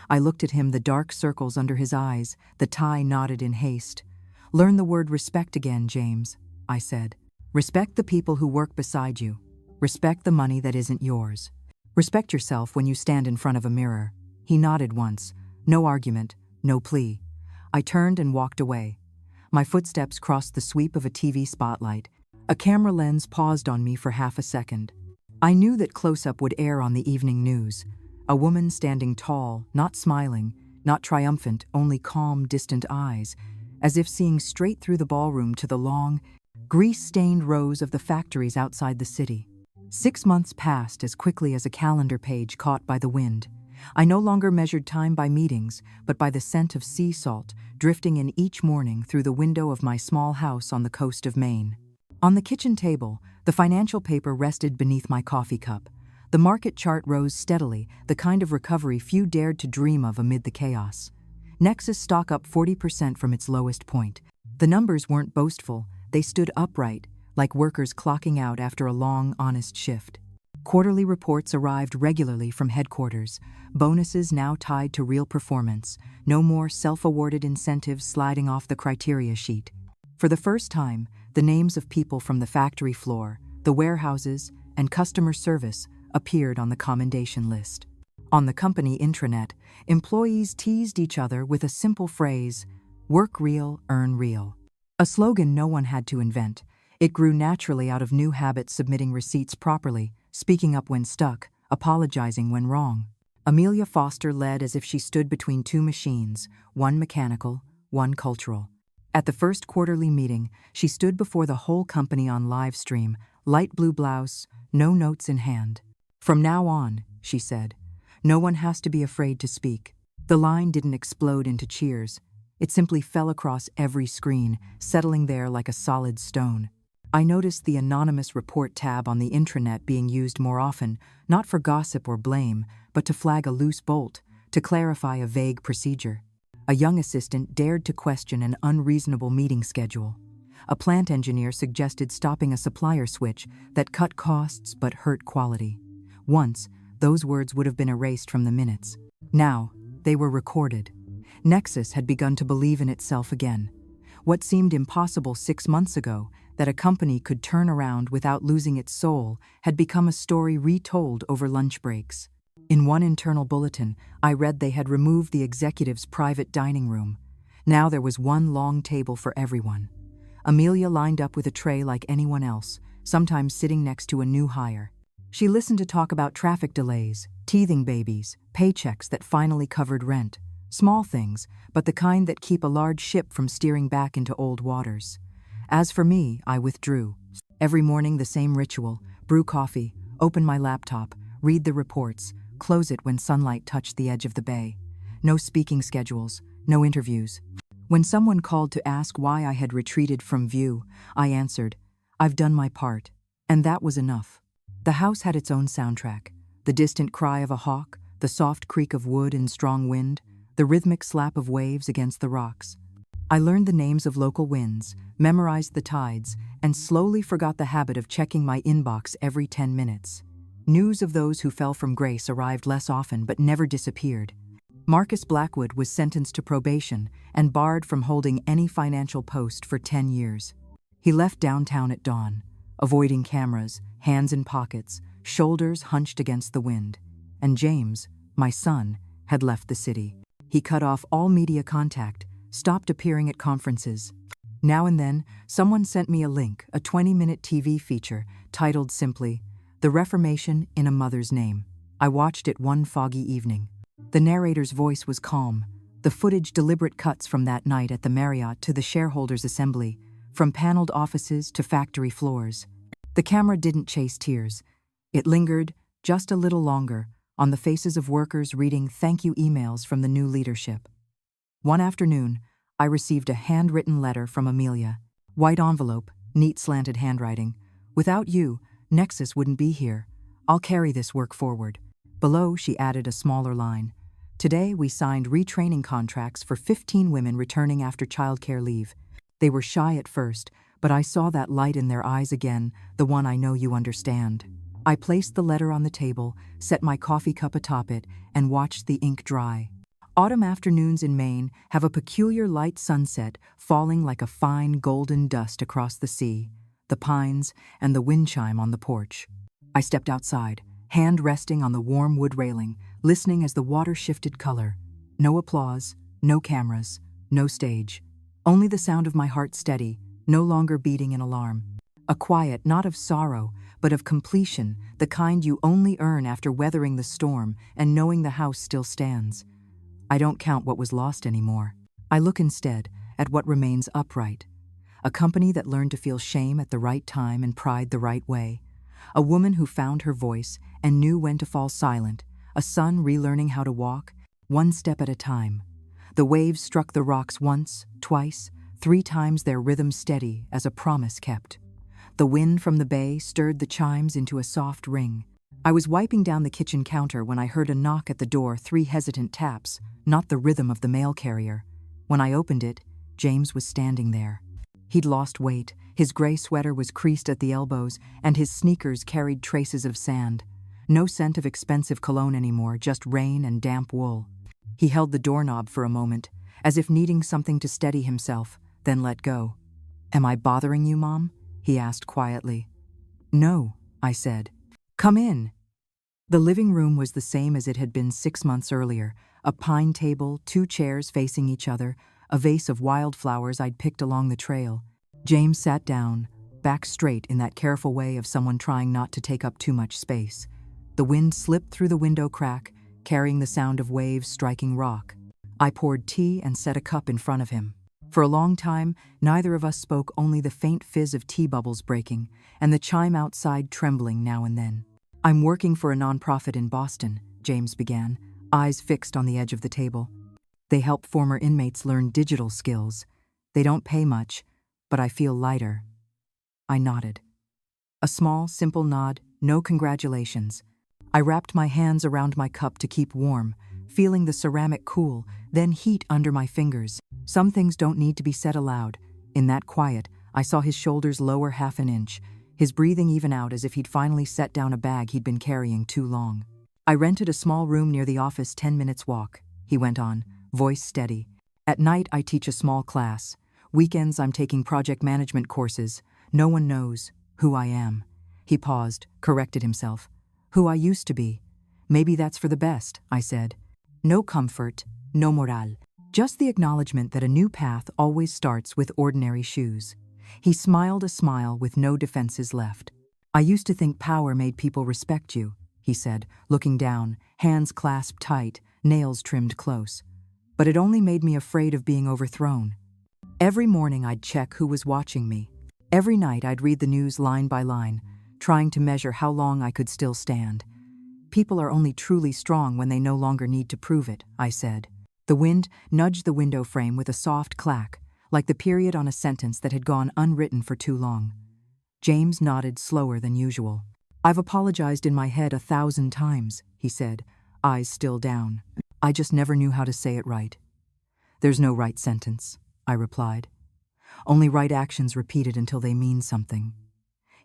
I looked at him, the dark circles under his eyes, the tie knotted in haste. Learn the word respect again, James, I said. Respect the people who work beside you. Respect the money that isn't yours. Respect yourself when you stand in front of a mirror. He nodded once. No argument, no plea. I turned and walked away. My footsteps crossed the sweep of a TV spotlight. A camera lens paused on me for half a second. I knew that close-up would air on the evening news. A woman standing tall, not smiling, not triumphant, only calm, distant eyes, as if seeing straight through the ballroom to the long, grease-stained rows of the factories outside the city. 6 months passed as quickly as a calendar page caught by the wind. I no longer measured time by meetings, but by the scent of sea salt drifting in each morning through the window of my small house on the coast of Maine. On the kitchen table, the financial paper rested beneath my coffee cup. The market chart rose steadily, the kind of recovery few dared to dream of amid the chaos. Nexus stock up 40% from its lowest point. The numbers weren't boastful, they stood upright, like workers clocking out after a long, honest shift. Quarterly reports arrived regularly from headquarters, bonuses now tied to real performance, no more self-awarded incentives sliding off the criteria sheet. For the first time, the names of people from the factory floor, the warehouses, and customer service appeared on the commendation list. On the company intranet, employees teased each other with a simple phrase, "Work real, earn real." A slogan no one had to invent. It grew naturally out of new habits: submitting receipts properly, speaking up when stuck, apologizing when wrong. Amelia Foster led as if she stood between two machines, one mechanical, one cultural. At the first quarterly meeting, she stood before the whole company on live stream, light blue blouse, no notes in hand. "From now on," she said, "no one has to be afraid to speak." The line didn't explode into cheers. It simply fell across every screen, settling there like a solid stone. I noticed the anonymous report tab on the intranet being used more often, not for gossip or blame, but to flag a loose bolt, to clarify a vague procedure. A young assistant dared to question an unreasonable meeting schedule. A plant engineer suggested stopping a supplier switch that cut costs but hurt quality. Once, those words would have been erased from the minutes. Now, they were recorded. Nexus had begun to believe in itself again. What seemed impossible 6 months ago, that a company could turn around without losing its soul, had become a story retold over lunch breaks. In one internal bulletin, I read they had removed the executive's private dining room. Now there was one long table for everyone. Amelia lined up with a tray like anyone else, sometimes sitting next to a new hire. She listened to talk about traffic delays, teething babies, paychecks that finally covered rent. Small things, but the kind that keep a large ship from steering back into old waters. As for me, I withdrew. Every morning the same ritual: brew coffee, open my laptop, read the reports, close it when sunlight touched the edge of the bay. No speaking schedules, no interviews. When someone called to ask why I had retreated from view, I answered, "I've done my part." And that was enough. The house had its own soundtrack: the distant cry of a hawk, the soft creak of wood in strong wind, the rhythmic slap of waves against the rocks. I learned the names of local winds, memorized the tides, and slowly forgot the habit of checking my inbox every 10 minutes. News of those who fell from grace arrived less often but never disappeared. Marcus Blackwood was sentenced to probation and barred from holding any financial post for 10 years. He left downtown at dawn, avoiding cameras, hands in pockets, shoulders hunched against the wind. And James, my son, had left the city. He cut off all media contact, stopped appearing at conferences. Now and then, someone sent me a link, a 20-minute TV feature titled simply, "The Reformation in a Mother's Name." I watched it one foggy evening. The narrator's voice was calm, the footage deliberate cuts from that night at the Marriott to the shareholders' assembly, from paneled offices to factory floors. The camera didn't chase tears. It lingered, just a little longer, on the faces of workers reading thank you emails from the new leadership. One afternoon, I received a handwritten letter from Amelia. White envelope, neat slanted handwriting. "Without you, Nexus wouldn't be here. I'll carry this work forward." Below, she added a smaller line. "Today, we signed retraining contracts for 15 women returning after childcare leave. They were shy at first, but I saw that light in their eyes again, the one I know you understand." I placed the letter on the table, set my coffee cup atop it, and watched the ink dry. Autumn afternoons in Maine have a peculiar light sunset falling like a fine golden dust across the sea, the pines, and the wind chime on the porch. I stepped outside, hand resting on the warm wood railing, listening as the water shifted color. No applause, no cameras, no stage. Only the sound of my heart steady, no longer beating in alarm. A quiet not of sorrow, but of completion, the kind you only earn after weathering the storm and knowing the house still stands. I don't count what was lost anymore. I look instead at what remains upright. A company that learned to feel shame at the right time and pride the right way. A woman who found her voice and knew when to fall silent. A son relearning how to walk, one step at a time. The waves struck the rocks once, twice, 3 times, their rhythm steady as a promise kept. The wind from the bay stirred the chimes into a soft ring. I was wiping down the kitchen counter when I heard a knock at the door, 3 hesitant taps, not the rhythm of the mail carrier. When I opened it, James was standing there. He'd lost weight, his gray sweater was creased at the elbows, and his sneakers carried traces of sand. No scent of expensive cologne anymore, just rain and damp wool. He held the doorknob for a moment, as if needing something to steady himself, then let go. "Am I bothering you, Mom?" he asked quietly. "No," I said. "Come in." The living room was the same as it had been 6 months earlier, a pine table, 2 chairs facing each other, a vase of wildflowers I'd picked along the trail. James sat down, back straight in that careful way of someone trying not to take up too much space. The wind slipped through the window crack, carrying the sound of waves striking rock. I poured tea and set a cup in front of him. For a long time, neither of us spoke, only the faint fizz of tea bubbles breaking, and the chime outside trembling now and then. "I'm working for a nonprofit in Boston," James began, eyes fixed on the edge of the table. "They help former inmates learn digital skills. They don't pay much, but I feel lighter." I nodded. A small, simple nod, no congratulations. I wrapped my hands around my cup to keep warm, feeling the ceramic cool, then heat under my fingers. Some things don't need to be said aloud. In that quiet, I saw his shoulders lower half an inch, his breathing even out as if he'd finally set down a bag he'd been carrying too long. "I rented a small room near the office, 10 minutes walk," he went on, voice steady. "At night, I teach a small class. Weekends, I'm taking project management courses. No one knows who I am." He paused, corrected himself. "Who I used to be. Maybe that's for the best," I said. No comfort, no morale. Just the acknowledgement that a new path always starts with ordinary shoes. He smiled a smile with no defenses left. "I used to think power made people respect you," he said, looking down, hands clasped tight, nails trimmed close. "But it only made me afraid of being overthrown. Every morning I'd check who was watching me. Every night I'd read the news line by line, trying to measure how long I could still stand. People are only truly strong when they no longer need to prove it," I said. The wind nudged the window frame with a soft clack, like the period on a sentence that had gone unwritten for too long. James nodded slower than usual. "I've apologized in my head 1,000 times," he said, eyes still down. "I just never knew how to say it right." "There's no right sentence," I replied. "Only right actions repeated until they mean something."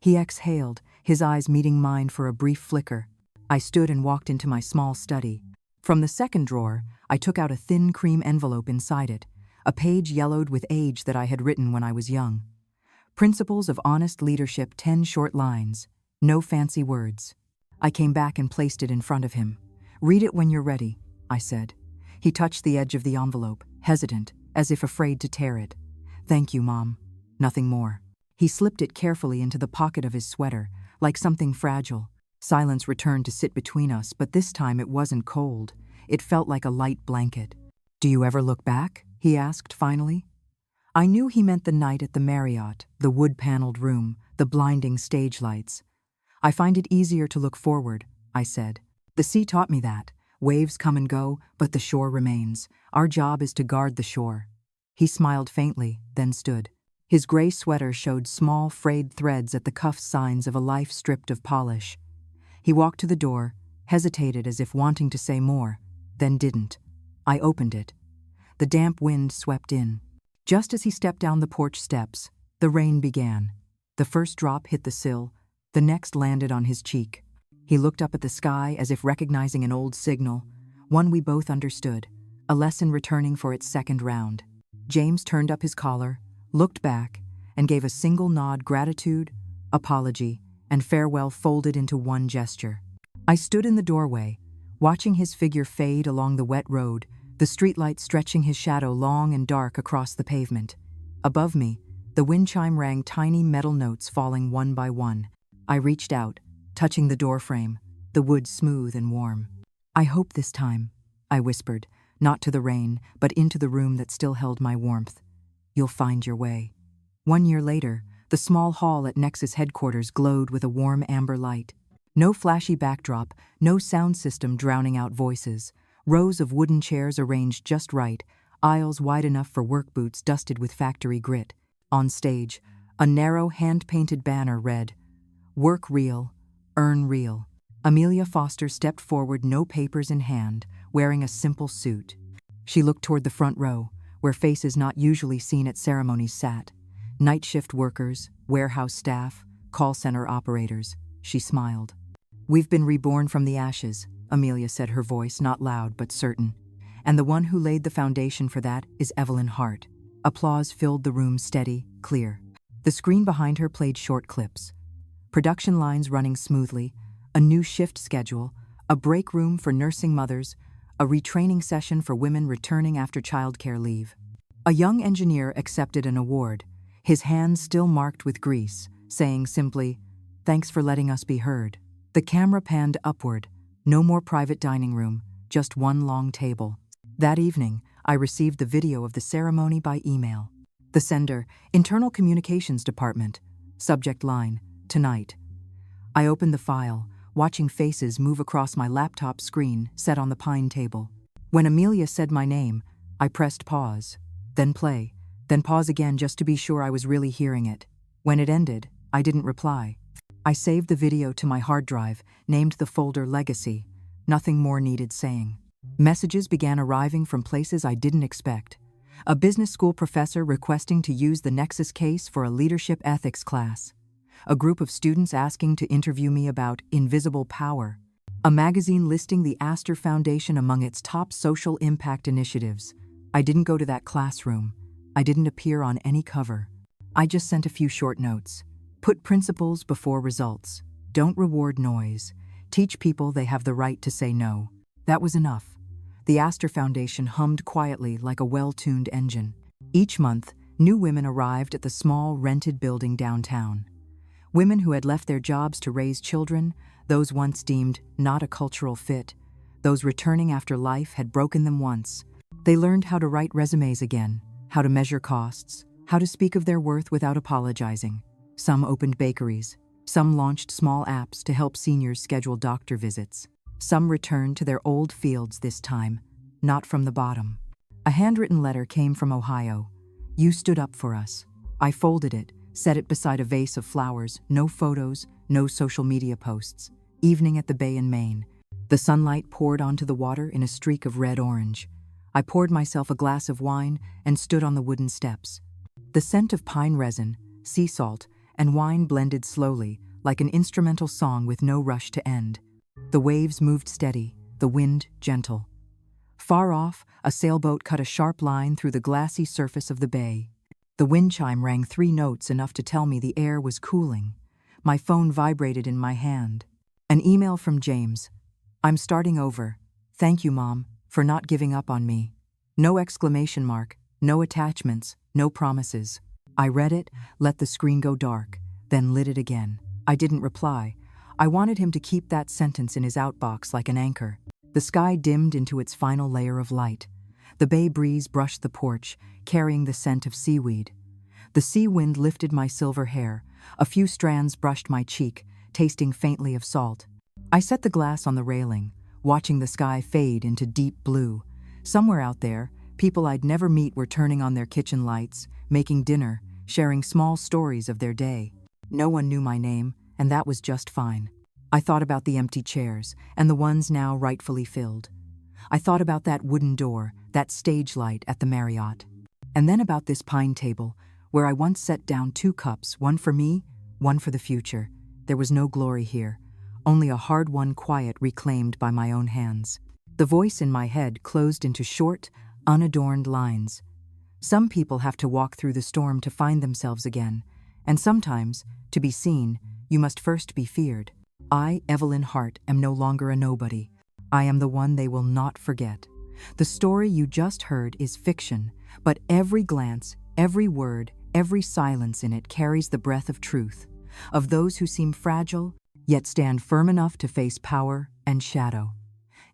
He exhaled, his eyes meeting mine for a brief flicker. I stood and walked into my small study. From the second drawer, I took out a thin cream envelope inside it, a page yellowed with age that I had written when I was young. Principles of honest leadership, 10 short lines. No fancy words. I came back and placed it in front of him. "Read it when you're ready," I said. He touched the edge of the envelope, hesitant, as if afraid to tear it. "Thank you, Mom." Nothing more. He slipped it carefully into the pocket of his sweater, like something fragile. Silence returned to sit between us, but this time it wasn't cold. It felt like a light blanket. "Do you ever look back?" he asked finally. I knew he meant the night at the Marriott, the wood-paneled room, the blinding stage lights. "I find it easier to look forward," I said. "The sea taught me that. Waves come and go, but the shore remains. Our job is to guard the shore." He smiled faintly, then stood. His gray sweater showed small, frayed threads at the cuff, signs of a life stripped of polish. He walked to the door, hesitated as if wanting to say more, then didn't. I opened it. The damp wind swept in. Just as he stepped down the porch steps, the rain began. The first drop hit the sill, the next landed on his cheek. He looked up at the sky as if recognizing an old signal, one we both understood, a lesson returning for its second round. James turned up his collar, looked back, and gave a single nod, gratitude, apology, and farewell folded into one gesture. I stood in the doorway, watching his figure fade along the wet road, the streetlight stretching his shadow long and dark across the pavement. Above me, the wind chime rang, tiny metal notes falling one by one. I reached out, touching the doorframe, the wood smooth and warm. "I hope this time," I whispered, not to the rain, but into the room that still held my warmth. "You'll find your way." 1 year later, the small hall at Nexus headquarters glowed with a warm amber light. No flashy backdrop, no sound system drowning out voices. Rows of wooden chairs arranged just right, aisles wide enough for work boots dusted with factory grit. On stage, a narrow hand-painted banner read, "Work real, earn real." Amelia Foster stepped forward, no papers in hand, wearing a simple suit. She looked toward the front row, where faces not usually seen at ceremonies sat. Night shift workers, warehouse staff, call center operators. She smiled. "We've been reborn from the ashes," Amelia said, her voice not loud but certain. "And the one who laid the foundation for that is Evelyn Hart." Applause filled the room, steady, clear. The screen behind her played short clips. Production lines running smoothly, a new shift schedule, a break room for nursing mothers, a retraining session for women returning after childcare leave. A young engineer accepted an award, his hands still marked with grease, saying simply, "Thanks for letting us be heard." The camera panned upward. No more private dining room, just one long table. That evening, I received the video of the ceremony by email. The sender, Internal Communications Department. Subject line, "Tonight." I opened the file, watching faces move across my laptop screen set on the pine table. When Amelia said my name, I pressed pause, then play, then pause again just to be sure I was really hearing it. When it ended, I didn't reply. I saved the video to my hard drive, named the folder Legacy. Nothing more needed saying. Messages began arriving from places I didn't expect. A business school professor requesting to use the Nexus case for a leadership ethics class. A group of students asking to interview me about invisible power. A magazine listing the Astor Foundation among its top social impact initiatives. I didn't go to that classroom. I didn't appear on any cover. I just sent a few short notes. Put principles before results. Don't reward noise. Teach people they have the right to say no. That was enough. The Astor Foundation hummed quietly like a well-tuned engine. Each month, new women arrived at the small rented building downtown. Women who had left their jobs to raise children, those once deemed not a cultural fit, those returning after life had broken them once. They learned how to write resumes again, how to measure costs, how to speak of their worth without apologizing. Some opened bakeries. Some launched small apps to help seniors schedule doctor visits. Some returned to their old fields this time, not from the bottom. A handwritten letter came from Ohio. "You stood up for us." I folded it, set it beside a vase of flowers, no photos, no social media posts. Evening at the bay in Maine. The sunlight poured onto the water in a streak of red-orange. I poured myself a glass of wine and stood on the wooden steps. The scent of pine resin, sea salt, and wine blended slowly, like an instrumental song with no rush to end. The waves moved steady, the wind gentle. Far off, a sailboat cut a sharp line through the glassy surface of the bay. The wind chime rang 3 notes, enough to tell me the air was cooling. My phone vibrated in my hand. An email from James. "I'm starting over. Thank you, Mom, for not giving up on me." No exclamation mark, no attachments, no promises. I read it, let the screen go dark, then lit it again. I didn't reply. I wanted him to keep that sentence in his outbox like an anchor. The sky dimmed into its final layer of light. The bay breeze brushed the porch, carrying the scent of seaweed. The sea wind lifted my silver hair. A few strands brushed my cheek, tasting faintly of salt. I set the glass on the railing, watching the sky fade into deep blue. Somewhere out there, people I'd never meet were turning on their kitchen lights, making dinner, sharing small stories of their day. No one knew my name, and that was just fine. I thought about the empty chairs, and the ones now rightfully filled. I thought about that wooden door, that stage light at the Marriott. And then about this pine table, where I once set down 2 cups, one for me, one for the future. There was no glory here, only a hard-won quiet reclaimed by my own hands. The voice in my head closed into short, unadorned lines. Some people have to walk through the storm to find themselves again, and sometimes, to be seen, you must first be feared. I, Evelyn Hart, am no longer a nobody. I am the one they will not forget. The story you just heard is fiction, but every glance, every word, every silence in it carries the breath of truth, of those who seem fragile, yet stand firm enough to face power and shadow.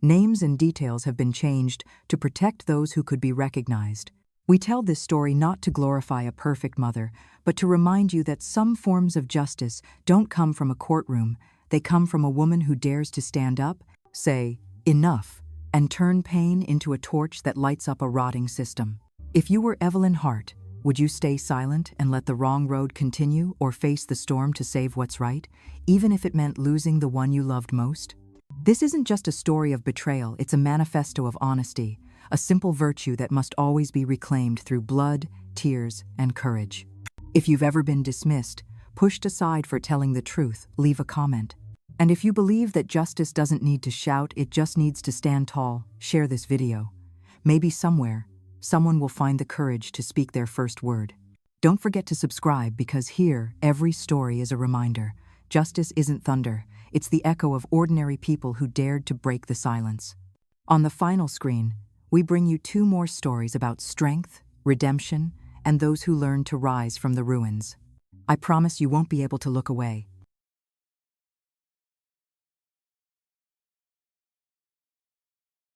Names and details have been changed to protect those who could be recognized. We tell this story not to glorify a perfect mother, but to remind you that some forms of justice don't come from a courtroom. They come from a woman who dares to stand up, say, "Enough," and turn pain into a torch that lights up a rotting system. If you were Evelyn Hart, would you stay silent and let the wrong road continue, or face the storm to save what's right, even if it meant losing the one you loved most? This isn't just a story of betrayal, it's a manifesto of honesty, a simple virtue that must always be reclaimed through blood, tears, and courage. If you've ever been dismissed, pushed aside for telling the truth, leave a comment. And if you believe that justice doesn't need to shout, it just needs to stand tall, share this video. Maybe somewhere, someone will find the courage to speak their first word. Don't forget to subscribe, because here, every story is a reminder. Justice isn't thunder, it's the echo of ordinary people who dared to break the silence. On the final screen, we bring you 2 more stories about strength, redemption, and those who learned to rise from the ruins. I promise you won't be able to look away.